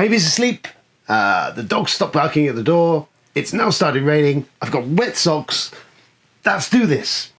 Baby's asleep. The dog stopped barking at the door. It's now started raining. I've got wet socks. Let's do this.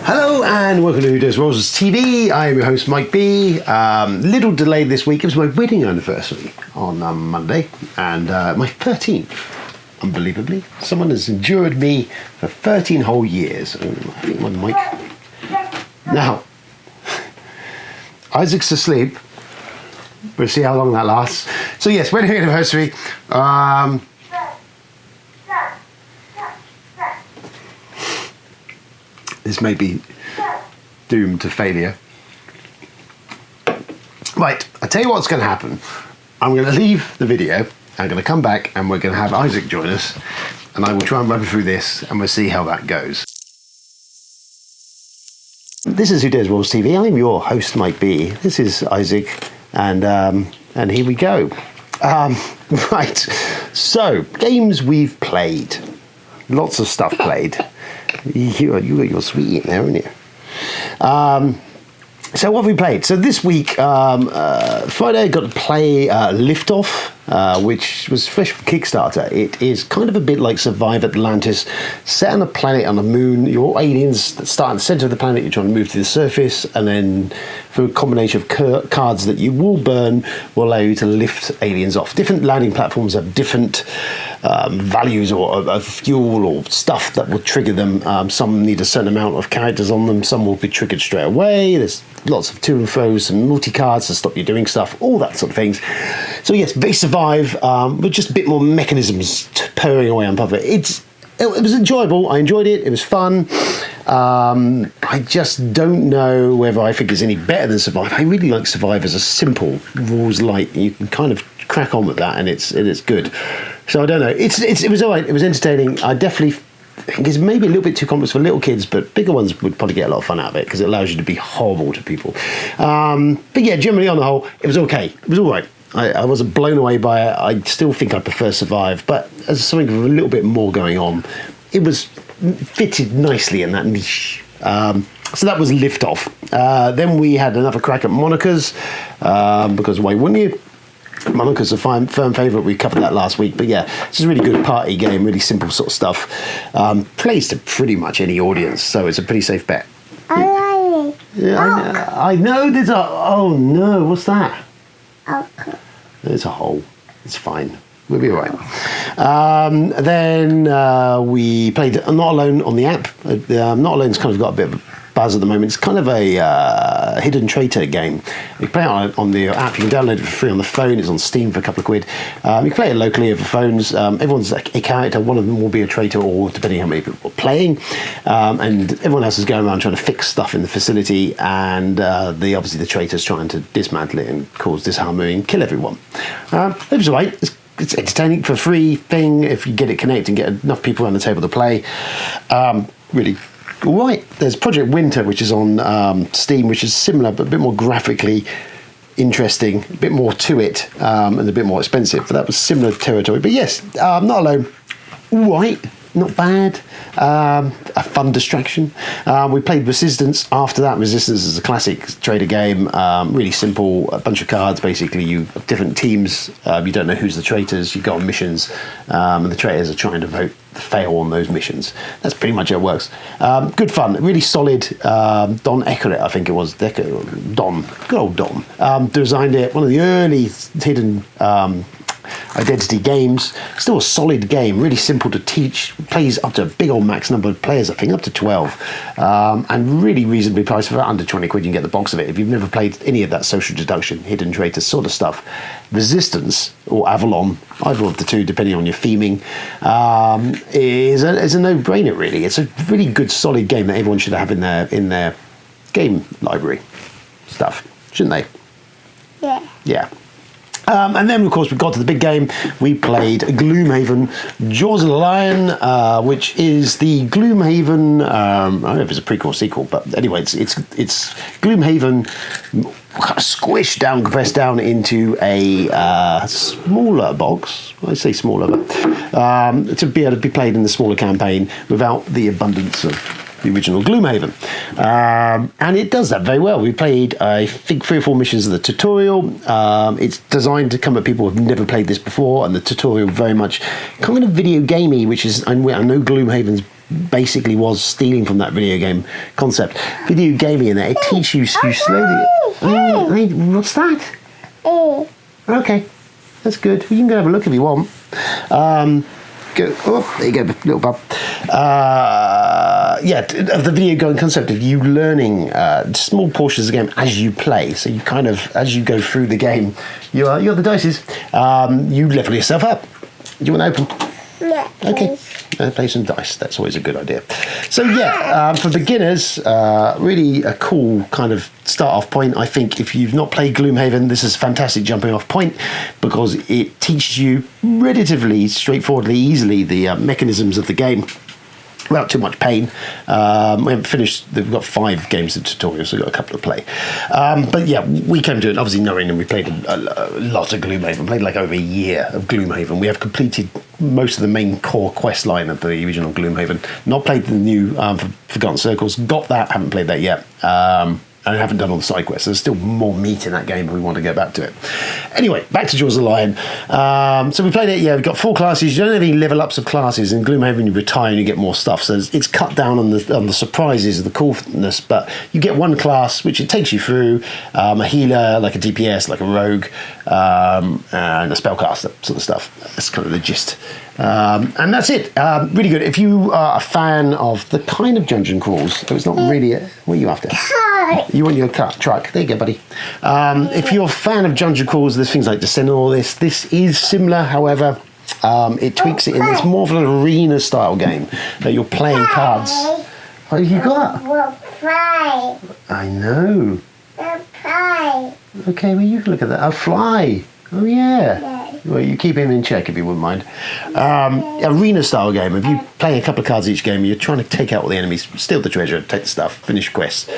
Hello and welcome to Who Dares Roses TV. I am your host Mike B. Little delay this week. It was my wedding anniversary on Monday and my 13th. Unbelievably, someone has endured me for 13 whole years. I think my mic. Now, Isaac's asleep. We'll see how long that lasts. So yes, wedding anniversary. This may be doomed to failure. Right, I'll tell you what's going to happen. I'm going to leave the video. I'm going to come back and we're going to have Isaac join us. And I will try and run through this and we'll see how that goes. This is Who Dares Roses TV. I'm your host, Mike B. This is Isaac. And here we go. Right, so games we've played. Lots of stuff played. You got your sweetie in there, haven't you? So what have we played? So this week, Friday, I got to play Liftoff, which was fresh from Kickstarter. It is kind of a bit like Survive Atlantis, set on a planet on a moon. You're aliens that start in the centre of the planet. You're trying to move to the surface, and then through a combination of cards that you will burn will allow you to lift aliens off. Different landing platforms have different values or fuel or stuff that will trigger them. Some need a certain amount of characters on them. Some will be triggered straight away. There's lots of to and fro, some multi-cards to stop you doing stuff, all that sort of things. So yes, base Survive, with just a bit more mechanisms purring away on top of it. It was enjoyable. I enjoyed it. It was fun. I just don't know whether I think it's any better than Survive. I really like Survive as a simple rules light. You can kind of crack on with that, and it's good. So I don't know. It was all right. It was entertaining. I definitely think it's maybe a little bit too complex for little kids, but bigger ones would probably get a lot of fun out of it because it allows you to be horrible to people. But yeah, generally on the whole, it was okay. It was all right. I wasn't blown away by it. I still think I prefer Survive, but as something with a little bit more going on, it was fitted nicely in that niche. So that was Liftoff. Then we had another crack at Monica's, because why wouldn't you? Monica's a firm favourite. We covered that last week, but yeah, it's a really good party game, really simple sort of stuff. Plays to pretty much any audience, so it's a pretty safe bet. Yeah, I know there's a... Oh no, what's that? Okay. There's a hole. It's fine. We'll be all right. Then we played Not Alone on the app. Not Alone's kind of got a bit of a buzz at the moment. It's kind of a hidden traitor game. You play it on the app. You can download it for free on the phone. It's on Steam for a couple of quid. You can play it locally over phones. Everyone's a character. One of them will be a traitor, or depending on how many people are playing. And everyone else is going around trying to fix stuff in the facility. And obviously the traitor's trying to dismantle it and cause disharmony and kill everyone. It was all right. It's entertaining for a free thing if you get it connected and get enough people around the table to play. Really all right. There's Project Winter, which is on Steam, which is similar but a bit more graphically interesting, a bit more to it, and a bit more expensive. But that was similar territory. But yes, Not Alone. All right. Not bad. A fun distraction. We played Resistance after that. Resistance is a classic trader game. Really simple. A bunch of cards. Basically, you have different teams. You don't know who's the traitors. You go on missions, and the traitors are trying to fail on those missions. That's pretty much how it works. Good fun. Really solid. Don Eckert, I think it was. Don. Good old Don. Designed it. One of the early hidden Identity games. Still a solid game, really simple to teach, plays up to a big old max number of players, I think up to 12, and really reasonably priced. For under 20 quid you can get the box of it if you've never played any of that social deduction, hidden traitor sort of stuff. Resistance, or Avalon, either of the two depending on your theming, is a no-brainer really. It's a really good solid game that everyone should have in their game library stuff, shouldn't they? Yeah. And then, of course, we got to the big game. We played Gloomhaven, Jaws of the Lion, which is the Gloomhaven. I don't know if it's a prequel or sequel, but anyway, it's Gloomhaven kind of squished down, compressed down into a smaller box. I say smaller, but to be able to be played in the smaller campaign without the abundance of the original Gloomhaven. And it does that very well. We played, I think, 3 or 4 missions of the tutorial. It's designed to come at people who have never played this before, and the tutorial very much kind of video gamey, which is, I know Gloomhaven's basically was stealing from that video game concept. Video gaming in there, it teaches you slowly. Hey, what's that? Okay, that's good. You can go have a look if you want. Oh, there you go, little bub. Yeah, of the video game concept of you learning small portions of the game as you play. So you kind of, as you go through the game, you're the dices. You level yourself up. Do you want to open? Yeah. Okay. Play some dice. That's always a good idea. So yeah, for beginners, really a cool kind of start-off point. I think if you've not played Gloomhaven, this is a fantastic jumping-off point because it teaches you relatively straightforwardly, easily the mechanisms of the game without too much pain. We haven't finished. We've got 5 games of tutorials, so we've got a couple to play. But yeah, we came to it obviously knowing, and we played a lot of Gloomhaven. Played like over a year of Gloomhaven. We have completed most of the main core quest line of the original Gloomhaven. Not played the new Forgotten Circles. Got that. Haven't played that yet. And I haven't done all the side quests. There's still more meat in that game if we want to get back to it. Anyway, back to Jaws of the Lion. So we played it, yeah, we've got 4 classes. You don't have any level ups of classes. In Gloomhaven, you retire and you get more stuff. So it's cut down on the surprises, the coolness, but you get one class, which it takes you through, a healer, like a DPS, like a rogue, and a spellcaster, sort of stuff. That's kind of the gist. And that's it. Really good. If you are a fan of the kind of dungeon crawls, so it's not really what are you after? You want your truck. There you go, buddy. If you're a fan of dungeon crawls, there's things like Descent and all this. This is similar, however, it tweaks it in. It's more of an arena style game that you're playing cards. What have you got? Fly. I know. Fly. Okay, well you can look at that. A fly. Oh yeah. Well, you keep him in check if you wouldn't mind. Arena style game. If you play a couple of cards each game, you're trying to take out all the enemies, steal the treasure, take the stuff, finish quests.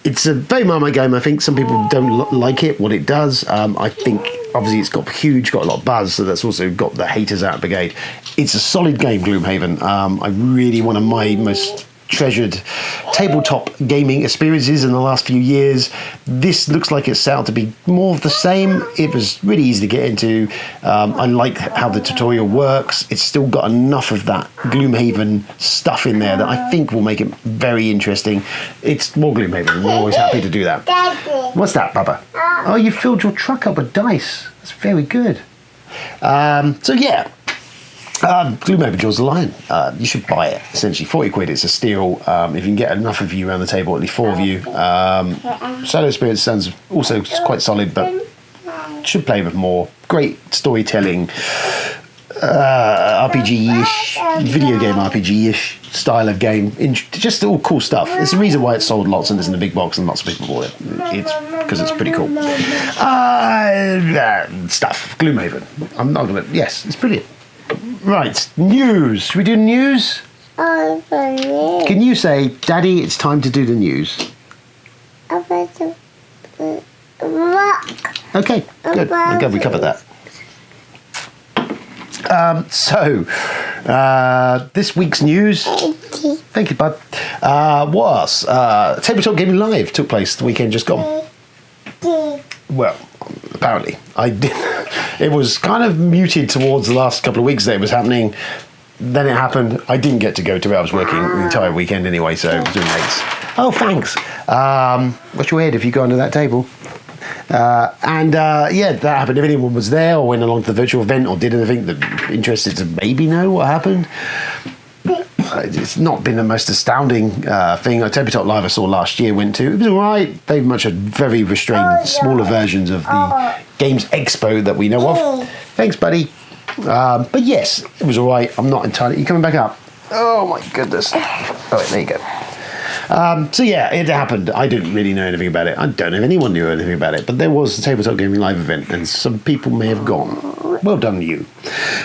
It's a very Marmite game. I think some people don't like it, what it does. I think obviously it's got a lot of buzz, so that's also got the haters out brigade. It's a solid game, Gloomhaven. I really one of my most treasured tabletop gaming experiences in the last few years. This looks like it's set out to be more of the same. It was really easy to get into. I like how the tutorial works. It's still got enough of that Gloomhaven stuff in there that I think will make it very interesting. It's more Gloomhaven. We're always happy to do that. Daddy. What's that, Bubba? Oh, you filled your truck up with dice. That's very good. So yeah, Gloomhaven Jaws of the Lion. You should buy it, essentially. 40 quid, it's a steal. If you can get enough of you around the table, at least 4 of you. Shadow Spirit sounds also quite solid, but should play with more. Great storytelling, RPG-ish, video game RPG-ish style of game. Just all cool stuff. It's the reason why it's sold lots and it's in a big box and lots of people bought it. It's because it's pretty cool. Stuff. Gloomhaven. I'm not gonna. Yes, it's brilliant. Right, news. Should we do news? Can you say, Daddy, it's time to do the news? Okay, good. I'm glad we covered that. This week's news, thank you, bud, was Tabletop Gaming Live took place the weekend just gone. Well, apparently. It was kind of muted towards the last couple of weeks that it was happening. Then it happened. I didn't get to go to it. I was working the entire weekend anyway, so it was doing mates. Oh, thanks. Watch your head if you go under that table. Yeah, that happened. If anyone was there or went along to the virtual event or did anything that interested to maybe know what happened, it's not been the most astounding thing. Tabletop Live I saw last year went to. It was all right. They much had very restrained, smaller versions of the Games Expo that we know of. Thanks, buddy. But yes, it was all right. I'm not entirely... You coming back up? Oh, my goodness. Oh, wait, there you go. So yeah, it happened. I didn't really know anything about it. I don't know if anyone knew anything about it. But there was the Tabletop Gaming Live event, and some people may have gone. Well done, you.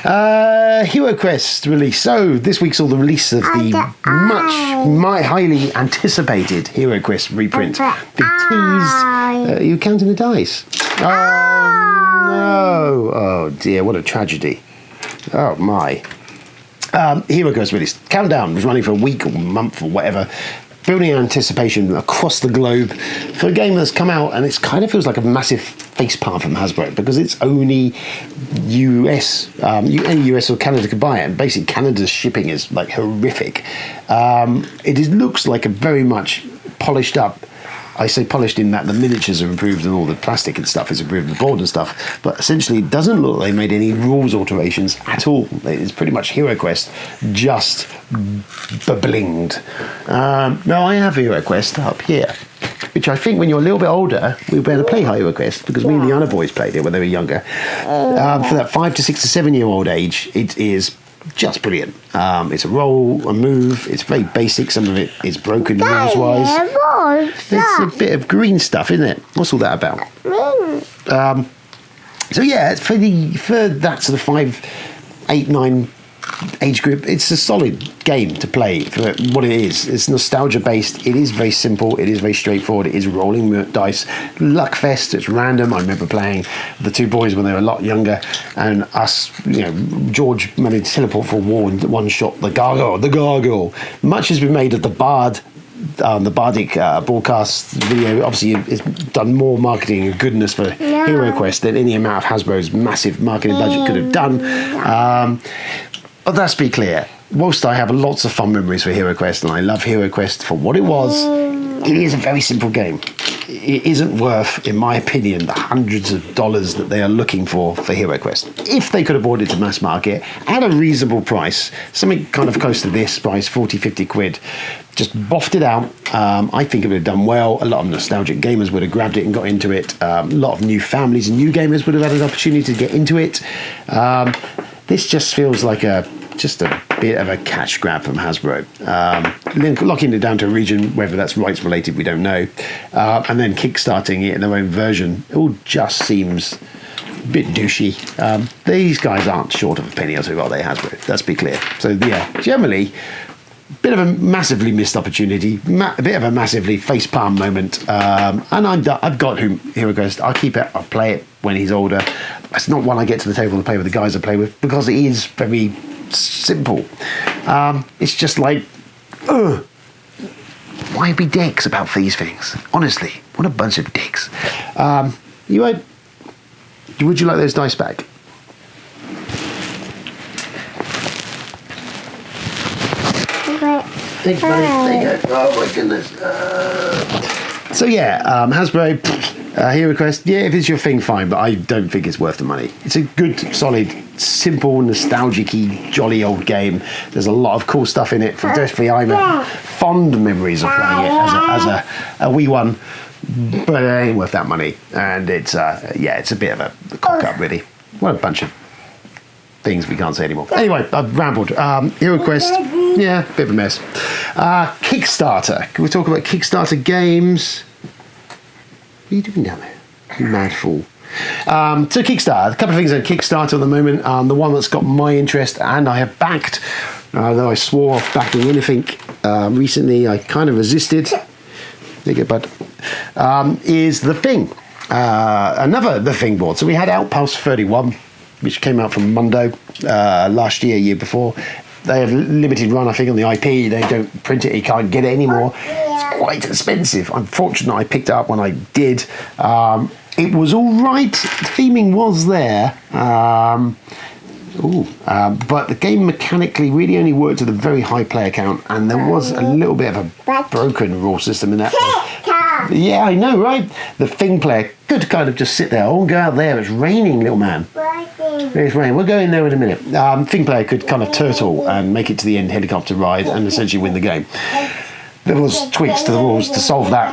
Heroquest release. So this week saw the release of the highly anticipated Heroquest reprint. Big teased. You counting the dice? Oh no! Oh dear! What a tragedy! Oh my! Heroquest released. Countdown was running for a week or month or whatever. Building anticipation across the globe for a game that's come out, and it kind of feels like a massive facepalm from Hasbro because it's only US, any US or Canada could buy it, and basically Canada's shipping is like horrific. Looks like a very much polished up. I say polished in that the miniatures are improved and all the plastic and stuff is improved, the board and stuff, but essentially it doesn't look like they made any rules alterations at all. It's pretty much Heroquest, just blinged. Now I have Heroquest up here, which I think when you're a little bit older, we'll be able to play Heroquest because me and the other boys played it when they were younger. For that 5 to 6 to 7 year old age, it is just brilliant. It's a roll, a move. It's very basic. Some of it is broken rules wise. It's a bit of green stuff, isn't it? What's all that about? So yeah, for that sort of 5, 8, 9 age group, it's a solid game to play for what it is. It's nostalgia based. It is very simple. It is very straightforward. It is rolling dice, luck fest. It's random. I remember playing the two boys when they were a lot younger, and us, George managed to teleport for a wall and one shot the gargoyle. Much has been made of the bard. The Bardic broadcast video obviously has done more marketing and goodness for Heroquest than any amount of Hasbro's massive marketing budget could have done. But let's be clear, whilst I have lots of fun memories for Heroquest and I love Heroquest for what it was, it is a very simple game. It isn't worth, in my opinion, the hundreds of dollars that they are looking for Heroquest. If they could have brought it to mass market at a reasonable price, something kind of close to this price, 40, 50 quid, just boffed it out, I think it would have done well. A lot of nostalgic gamers would have grabbed it and got into it. A lot of new families and new gamers would have had an opportunity to get into it. This just feels like just a bit of a cash grab from Hasbro. Locking it down to a region, whether that's rights related, we don't know. And then kickstarting it in their own version. It all just seems a bit douchey. These guys aren't short of a penny or two, are they, Hasbro? Let's be clear. So yeah, generally, bit of a massively missed opportunity, a bit of a massively facepalm moment. And I've got Heroquest. I'll keep it. I'll play it when he's older. It's not one I get to the table to play with the guys I play with because it is very simple. It's just like, why be dicks about these things? Honestly, what a bunch of dicks. Would you like those dice back? Thanks, buddy. There you go. Oh my goodness. So yeah, Hasbro, Heroquest. Yeah, if it's your thing, fine. But I don't think it's worth the money. It's a good, solid, simple, nostalgic-y, jolly old game. There's a lot of cool stuff in it. Definitely, I have fond memories of playing it as a wee one. But it ain't worth that money. And it's it's a bit of a cock up, really. What a bunch of things we can't say anymore. Anyway, I've rambled. Heroquest, yeah, bit of a mess. Kickstarter. Can we talk about Kickstarter games? What are you doing down there? You mad fool. So Kickstarter, a couple of things on Kickstarter at the moment. The one that's got my interest and I have backed, though I swore off backing anything recently, I kind of resisted. There you go, bud. Is The Thing. Another The Thing board. So we had Outpost 31, which came out from Mundo last year before. They have limited run, I think, on the IP. They don't print it, you can't get it anymore. It's quite expensive. I'm fortunate I picked it up when I did. It was all right. The theming was there. But the game mechanically really only worked at a very high player count, and there was a little bit of a broken rule system in that. Yeah, I know, right? The Thing player could kind of just sit there. Oh, go out there. It's raining, little man. It's raining. We'll go in there in a minute. Thing player could kind of turtle and make it to the end helicopter ride and essentially win the game. There was tweaks to the rules to solve that.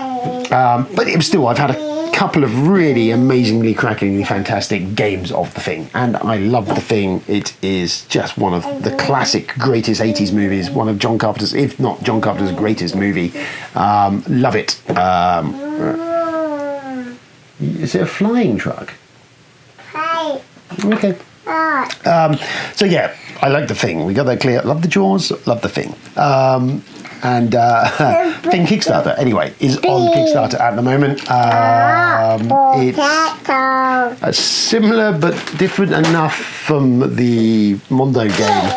But it was still, I've had a couple of really amazingly, crackingly fantastic games of The Thing. And I love The Thing. It is just one of the classic, greatest 80s movies. One of John Carpenter's, if not John Carpenter's greatest movie. Love it. Is it a flying truck? Hi. Okay. So yeah, I like the thing. We got that clear. Love the Jaws. Love the thing. And Thing Kickstarter, anyway, is on Kickstarter at the moment. It's similar but different enough from the Mondo game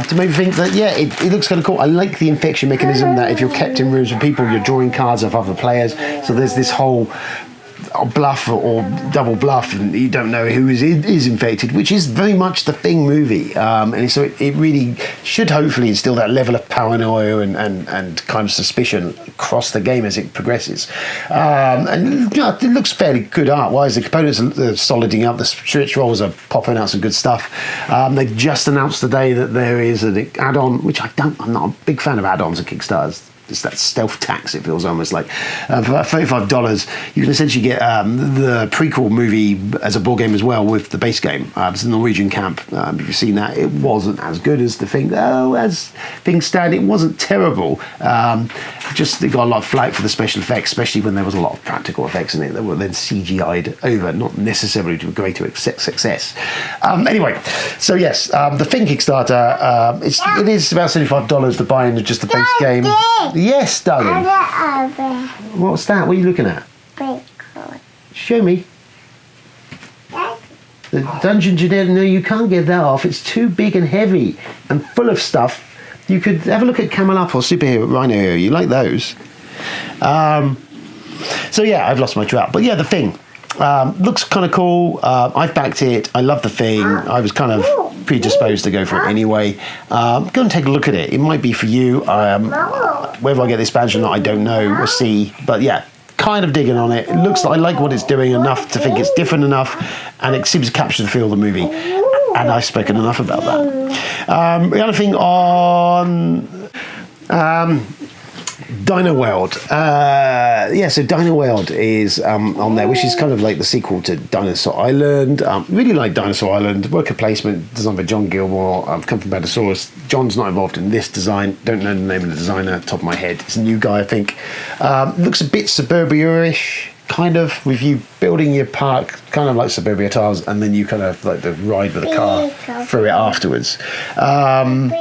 to make me think that, yeah, it looks kind of cool. I like the infection mechanism that if you're kept in rooms with people, you're drawing cards of other players. So there's this whole bluff or double bluff, and you don't know who is infected, which is very much the Thing movie, and so it really should hopefully instill that level of paranoia and kind of suspicion across the game as it progresses. And it looks fairly good art-wise. The components are soliding up, the stretch rolls are popping out some good stuff. They've just announced today that there is an add-on, which I'm not a big fan of add-ons at Kickstarters. It's that stealth tax, it feels almost like. For about $35, you can essentially get the prequel movie as a board game as well with the base game. It's the Norwegian Camp. If you've seen that, it wasn't as good as the Thing. As things stand, it wasn't terrible. Just it got a lot of flack for the special effects, especially when there was a lot of practical effects in it that were then CGI'd over, not necessarily to a greater success. Anyway, so yes, the Thing Kickstarter, it is about $75 to buy into just the base game. Yes, darling. What's that? What are you looking at? Show me. The Dungeon Generic. No, you can't get that off. It's too big and heavy and full of stuff. You could have a look at Camel Up or Superhero Rhino Hero. You like those? So yeah, I've lost my trout. But yeah, the Thing. Looks kind of cool. I've backed it. I love the Thing. I was kind of predisposed to go for it anyway. Go and take a look at it. It might be for you. Whether I get the expansion or not, I don't know. We'll see. But yeah, kind of digging on it. It looks like I like what it's doing enough to think it's different enough, and it seems to capture the feel of the movie. And I've spoken enough about that. The other thing on Dino World. So Dino World is on there, which is kind of like the sequel to Dinosaur Island. Really like Dinosaur Island. Worker placement designed by John Gilmore. I've come from Betasaurus. John's not involved in this design. Don't know the name of the designer, top of my head. It's a new guy, I think. Looks a bit Suburbia-ish, kind of, with you building your park, kind of like Suburbia tiles, and then you kind of like the ride with the car through it afterwards.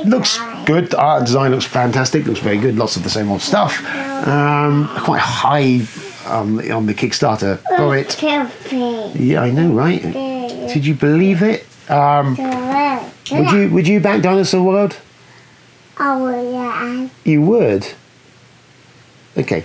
Looks good. The art and design looks fantastic. Looks very good. Lots of the same old stuff. Quite high on the Kickstarter for it. Yeah, I know, right? Did you believe it? Would you back Dinosaur World? Yeah. You would? Okay.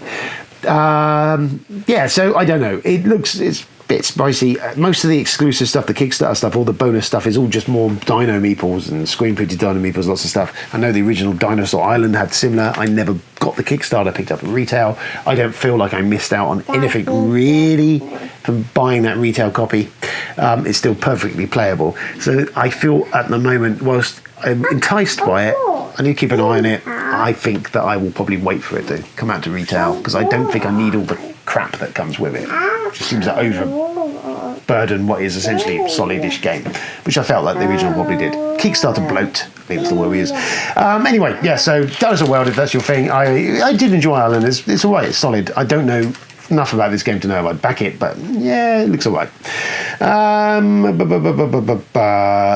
So I don't know. It's a bit spicy. Most of the exclusive stuff, the Kickstarter stuff, all the bonus stuff is all just more dino meeples and screen printed dino meeples, lots of stuff. I know the original Dinosaur Island had similar. I never got the Kickstarter picked up at retail. I don't feel like I missed out on anything really from buying that retail copy. It's still perfectly playable. So I feel at the moment, whilst I'm enticed by it, I need to keep an eye on it. I think that I will probably wait for it to come out to retail, because I don't think I need all the crap that comes with it. It just seems to overburden what is essentially a solid-ish game, which I felt like the original probably did. Kickstarter bloat, I think that's the word we use. Anyway, yeah, so Dinosaur World, if that's your thing. I did enjoy Ireland. It's all right, it's solid. I don't know enough about this game to know I'd back it, but yeah, it looks all right.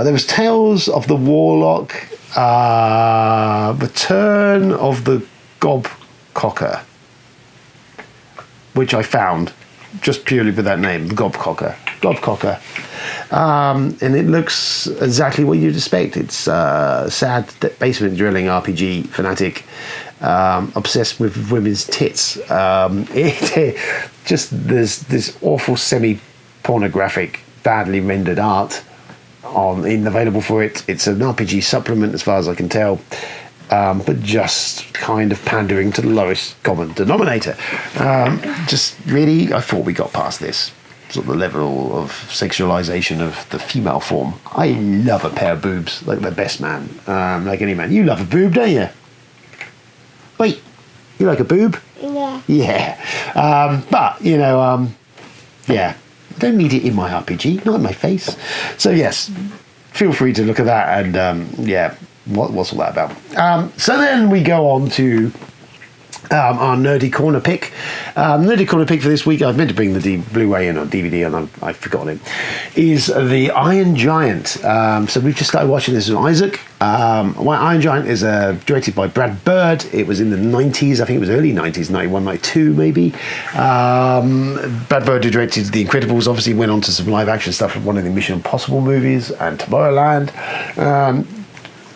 There was Tales of the Warlock, Return of the Gobcocker, which I found just purely with that name, the Gobcocker. And it looks exactly what you'd expect. It's sad basement drilling RPG fanatic, obsessed with women's tits. There's this awful semi-pornographic, badly rendered art available for it. It's an RPG supplement as far as I can tell, but just kind of pandering to the lowest common denominator. Just really, I thought we got past this sort of the level of sexualization of the female form. I love a pair of boobs, like the best man, like any man. You love a boob, don't you? Wait, you like a boob? Yeah. Yeah. But, yeah, I don't need it in my RPG, not in my face. So, yes, feel free to look at that and, what's all that about? So then we go on to Our nerdy corner pick. Nerdy corner pick for this week, I meant to bring the Blu-ray in or DVD and I've forgotten it, is the Iron Giant. So we've just started watching this with Isaac. Iron Giant is directed by Brad Bird. It was in the 90s, I think it was early 90s, 91, 92 maybe. Brad Bird, who directed The Incredibles, obviously went on to some live action stuff from one of the Mission Impossible movies and Tomorrowland.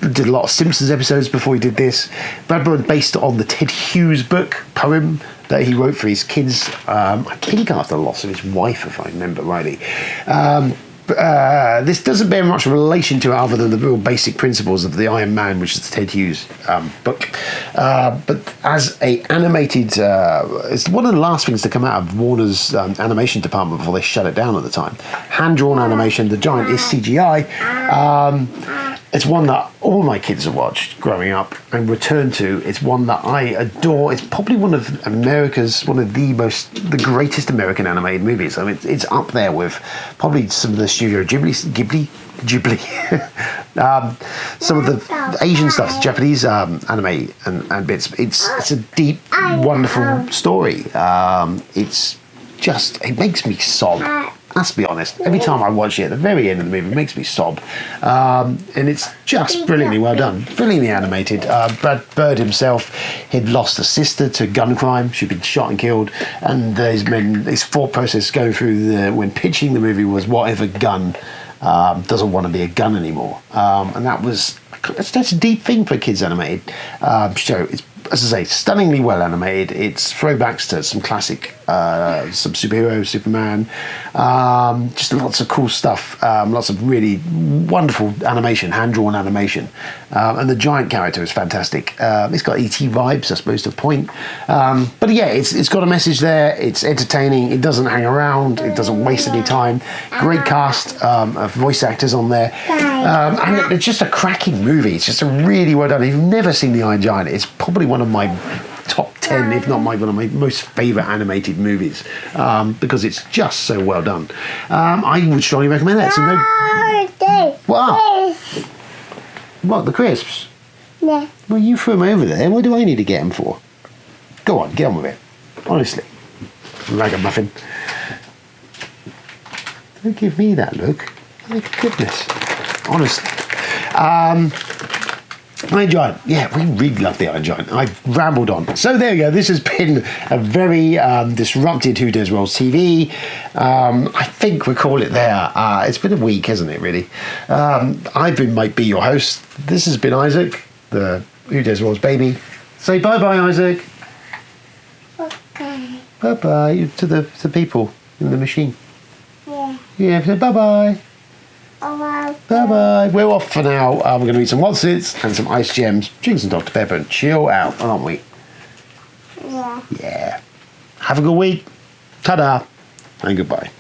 Did a lot of Simpsons episodes before he did this. Brad Bird based on the Ted Hughes poem that he wrote for his kids, I think after the loss of his wife, if I remember rightly. This doesn't bear much relation to it other than the real basic principles of the Iron Man, which is the Ted Hughes book. But as a animated, it's one of the last things to come out of Warner's animation department before they shut it down at the time. Hand-drawn animation. The Giant is CGI. It's one that all my kids have watched growing up and return to. It's one that I adore. It's probably one of the greatest American animated movies. I mean, it's up there with probably some of the Studio Ghibli, some of the Asian stuff, Japanese anime and bits. It's a deep, wonderful story. It makes me sob. Let's be honest, every time I watch it, at the very end of the movie, it makes me sob. And it's just brilliantly well done, brilliantly animated. Brad Bird himself had lost a sister to gun crime. She'd been shot and killed. And his thought process going through when pitching the movie was whatever gun doesn't want to be a gun anymore. And that's a deep thing for a kids animated show. It's, as I say, stunningly well animated. It's throwbacks to some classic, some superheroes, Superman, just lots of cool stuff, lots of really wonderful animation, hand-drawn animation, and the giant character is fantastic. It's got E.T. vibes, I suppose, to a point, but yeah, it's got a message there. It's entertaining. It doesn't hang around. It doesn't waste any time. Great cast of voice actors on there, and it's just a cracking movie. It's just a really well done. If you've never seen The Iron Giant, it's probably one of my top 10, if not one of my most favourite animated movies, because it's just so well done. I would strongly recommend that. What, the crisps? Yeah. Well, you threw them over there. What do I need to get them for? Go on, get on with it. Honestly. Ragamuffin. Don't give me that look. My goodness. Honestly. Iron Giant. Yeah, we really love the Iron Giant. I've rambled on. So there you go. This has been a very disrupted Who Dares Rolls TV. I think we'll call it there. It's been a week, hasn't it, really? Might be your host. This has been Isaac, the Who Dares Rolls baby. Say bye-bye, Isaac. Okay. Bye-bye to the people in the machine. Yeah. Yeah, say bye-bye. Bye-bye. We're off for now. We're going to eat some Wotsits and some ice gems, drink some Dr. Pepper and chill out, aren't we? Yeah. Yeah. Have a good week. Ta-da. And goodbye.